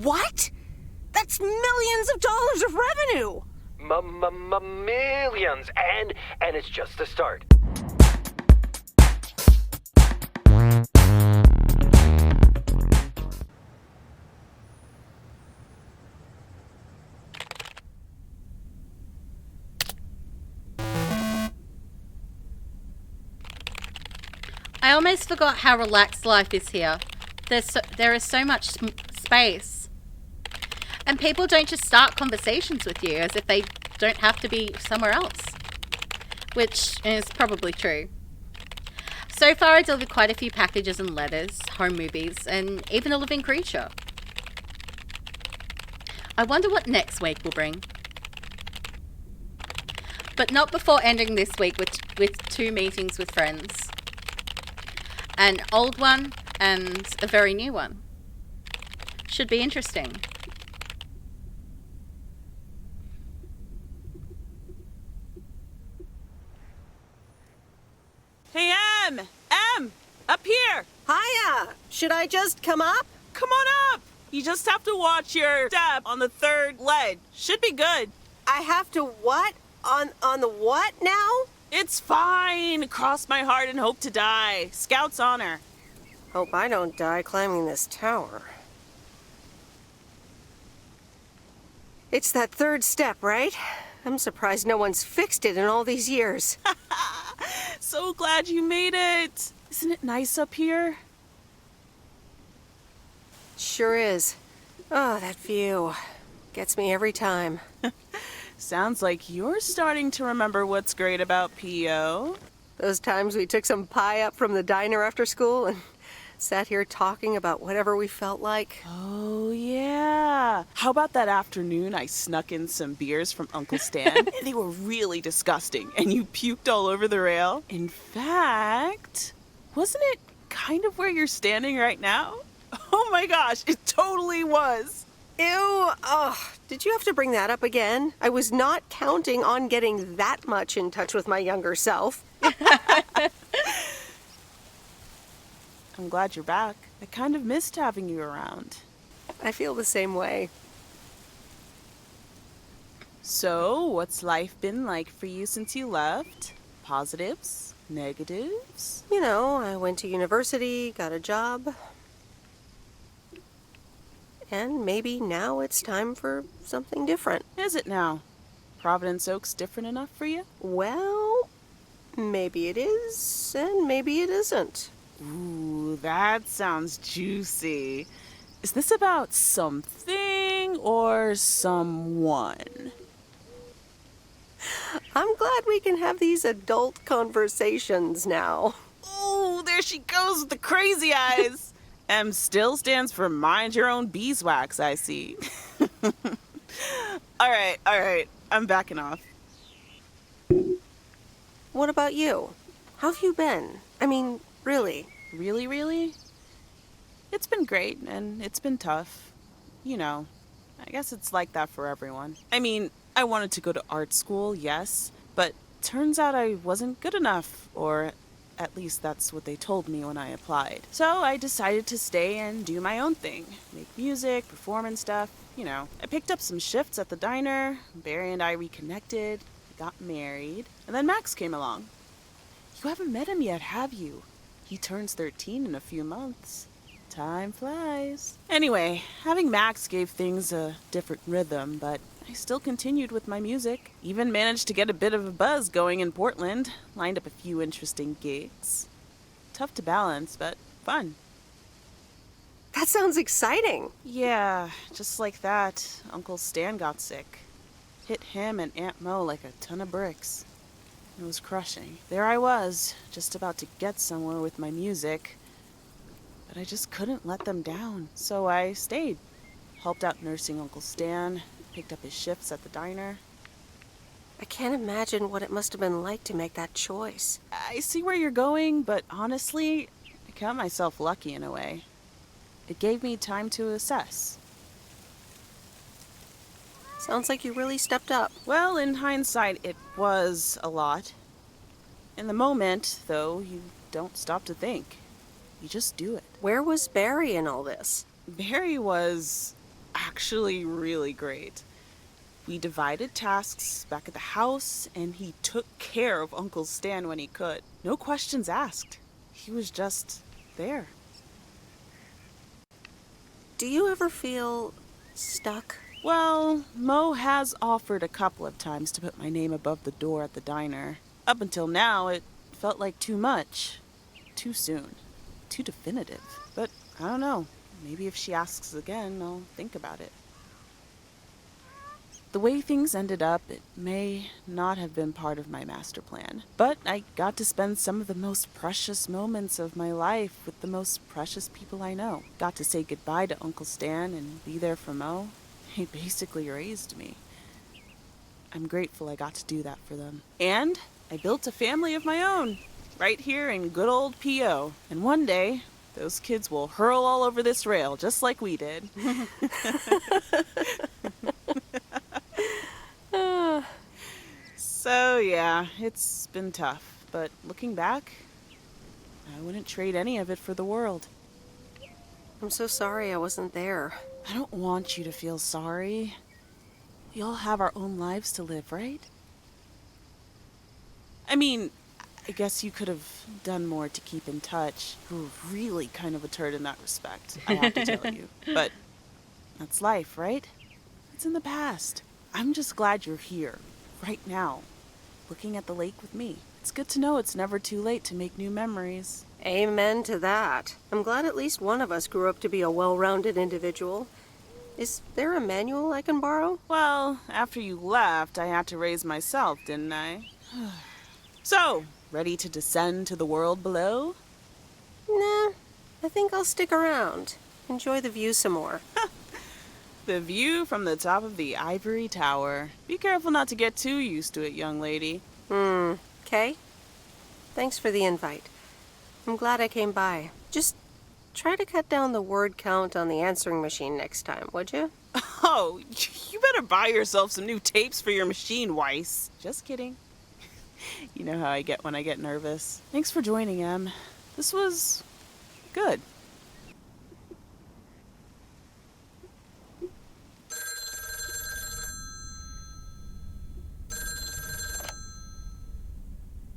What? That's millions of dollars of revenue! Millions, and it's just the start. I almost forgot how relaxed life is here. There is so much space. And people don't just start conversations with you as if they don't have to be somewhere else. Which is probably true. So far I delivered quite a few packages and letters, home movies, and even a living creature. I wonder what next week will bring. But not before ending this week with 2 meetings with friends. An old one and a very new one. Should be interesting. Hey, Em! Up here! Hiya! Should I just come up? Come on up! You just have to watch your step on the 3rd ledge. Should be good. I have to what? On the what now? It's fine. Cross my heart and hope to die. Scout's honor. Hope I don't die climbing this tower. It's that 3rd step, right? I'm surprised no one's fixed it in all these years. So glad you made it. Isn't it nice up here? Sure is. Oh, that view. Gets me every time. Sounds like you're starting to remember what's great about P.O. Those times we took some pie up from the diner after school and sat here talking about whatever we felt like. Oh, yeah. How about that afternoon I snuck in some beers from Uncle Stan? They were really disgusting, and you puked all over the rail. In fact, wasn't it kind of where you're standing right now? Oh my gosh, it totally was. Ew, oh, did you have to bring that up again? I was not counting on getting that much in touch with my younger self. I'm glad you're back. I kind of missed having you around. I feel the same way. So, what's life been like for you since you left? Positives? Negatives? You know, I went to university, got a job. And maybe now it's time for something different. Is it now? Providence Oak's different enough for you? Well, maybe it is, and maybe it isn't. Ooh, that sounds juicy. Is this about something or someone? I'm glad we can have these adult conversations now. Ooh, there she goes with the crazy eyes. M still stands for mind your own beeswax, I see. All right. I'm backing off. What about you? How have you been? I mean, really? Really? It's been great, and it's been tough. You know, I guess it's like that for everyone. I mean, I wanted to go to art school, yes, but turns out I wasn't good enough, or at least that's what they told me when I applied. So I decided to stay and do my own thing. Make music, perform and stuff, you know. I picked up some shifts at the diner, Barry and I reconnected, got married, and then Max came along. You haven't met him yet, have you? He turns 13 in a few months. Time flies. Anyway, having Max gave things a different rhythm, but I still continued with my music. Even managed to get a bit of a buzz going in Portland. Lined up a few interesting gigs. Tough to balance, but fun. That sounds exciting. Yeah, just like that, Uncle Stan got sick. Hit him and Aunt Mo like a ton of bricks. It was crushing. There I was, just about to get somewhere with my music. But I just couldn't let them down, so I stayed. Helped out nursing Uncle Stan, picked up his shifts at the diner. I can't imagine what it must have been like to make that choice. I see where you're going, but honestly, I count myself lucky in a way. It gave me time to assess. Sounds like you really stepped up. Well, in hindsight, it was a lot. In the moment, though, you don't stop to think. You just do it. Where was Barry in all this? Barry was... actually really great. We divided tasks back at the house, and he took care of Uncle Stan when he could. No questions asked. He was just there. Do you ever feel stuck? Well, Mo has offered a couple of times to put my name above the door at the diner. Up until now, it felt like too much. Too soon. Too definitive. But I don't know. Maybe if she asks again, I'll think about it. The way things ended up, it may not have been part of my master plan. But I got to spend some of the most precious moments of my life with the most precious people I know. Got to say goodbye to Uncle Stan and be there for Mo. He basically raised me. I'm grateful I got to do that for them. And I built a family of my own, right here in good old P.O. And one day, those kids will hurl all over this rail, just like we did. So, yeah, it's been tough. But looking back, I wouldn't trade any of it for the world. I'm so sorry I wasn't there. I don't want you to feel sorry. We all have our own lives to live, right? I mean, I guess you could have done more to keep in touch. You were really kind of a turd in that respect, I have to tell you. But that's life, right? It's in the past. I'm just glad you're here, right now, looking at the lake with me. It's good to know it's never too late to make new memories. Amen to that. I'm glad at least one of us grew up to be a well-rounded individual. Is there a manual I can borrow? Well, after you left, I had to raise myself, didn't I? So, ready to descend to the world below? Nah, I think I'll stick around. Enjoy the view some more. The view from the top of the ivory tower. Be careful not to get too used to it, young lady. Okay? Thanks for the invite. I'm glad I came by. Just try to cut down the word count on the answering machine next time, would you? Oh, you better buy yourself some new tapes for your machine, Weiss. Just kidding. You know how I get when I get nervous. Thanks for joining, Em. This was good.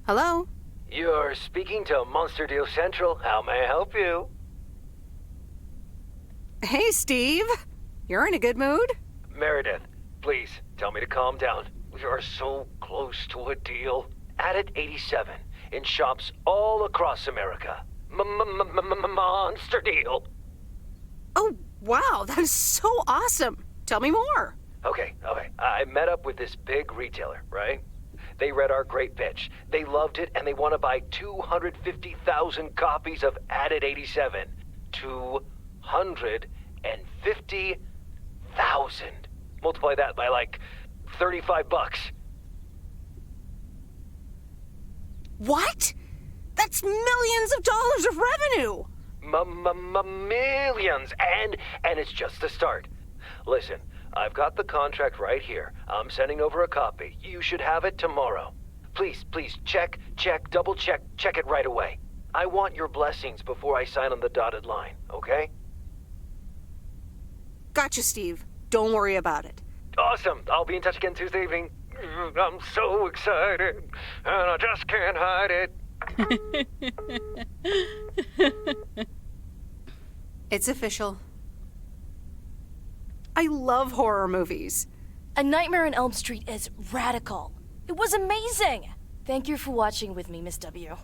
Hello? You're speaking to Monster Deal Central. How may I help you? Hey, Steve. You're in a good mood? Meredith, please tell me to calm down. We are so close to a deal. Added 87 in shops all across America. Monster Deal. Oh, wow, that is so awesome. Tell me more. Okay. I met up with this big retailer, right? They read our great pitch. They loved it, and they want to buy 250,000 copies of Added 87. 250,000. Multiply that by like $35. What? That's millions of dollars of revenue. Millions, and it's just the start. Listen, I've got the contract right here. I'm sending over a copy. You should have it tomorrow. Please, check, double check it right away. I want your blessings before I sign on the dotted line, okay? Gotcha, Steve. Don't worry about it. Awesome. I'll be in touch again Tuesday evening. I'm so excited, and I just can't hide it. It's official. I love horror movies. A Nightmare on Elm Street is radical. It was amazing. Thank you for watching with me, Miss W.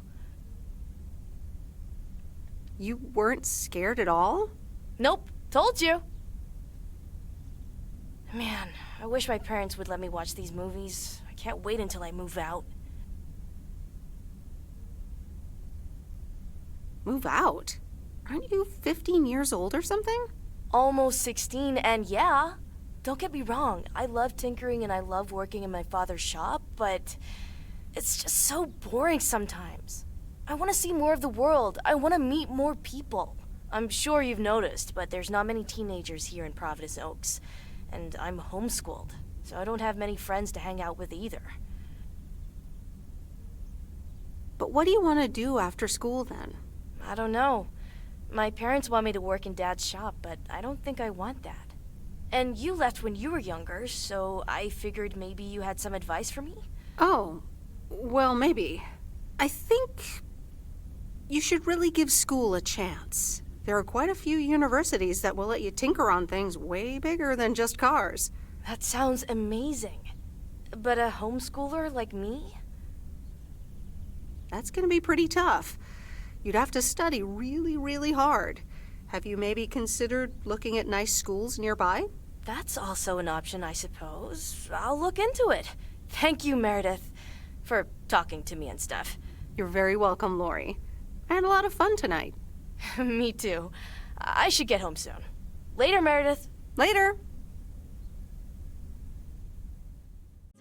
You weren't scared at all? Nope, told you. Man, I wish my parents would let me watch these movies. I can't wait until I move out. Move out? Aren't you 15 years old or something? Almost 16, and yeah. Don't get me wrong, I love tinkering and I love working in my father's shop, but it's just so boring sometimes. I want to see more of the world. I want to meet more people. I'm sure you've noticed, but there's not many teenagers here in Providence Oaks. And I'm homeschooled, so I don't have many friends to hang out with either. But what do you want to do after school then? I don't know. My parents want me to work in Dad's shop, but I don't think I want that. And you left when you were younger, so I figured maybe you had some advice for me? Oh, well, maybe. I think you should really give school a chance. There are quite a few universities that will let you tinker on things way bigger than just cars. That sounds amazing. But a homeschooler like me? That's going to be pretty tough. You'd have to study really, really hard. Have you maybe considered looking at nice schools nearby? That's also an option, I suppose. I'll look into it. Thank you, Meredith, for talking to me and stuff. You're very welcome, Lori. I had a lot of fun tonight. Me too. I should get home soon. Later, Meredith. Later.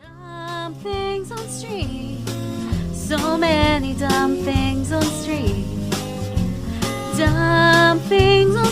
Dumb things on street. So many dumb things on street. Dumb things on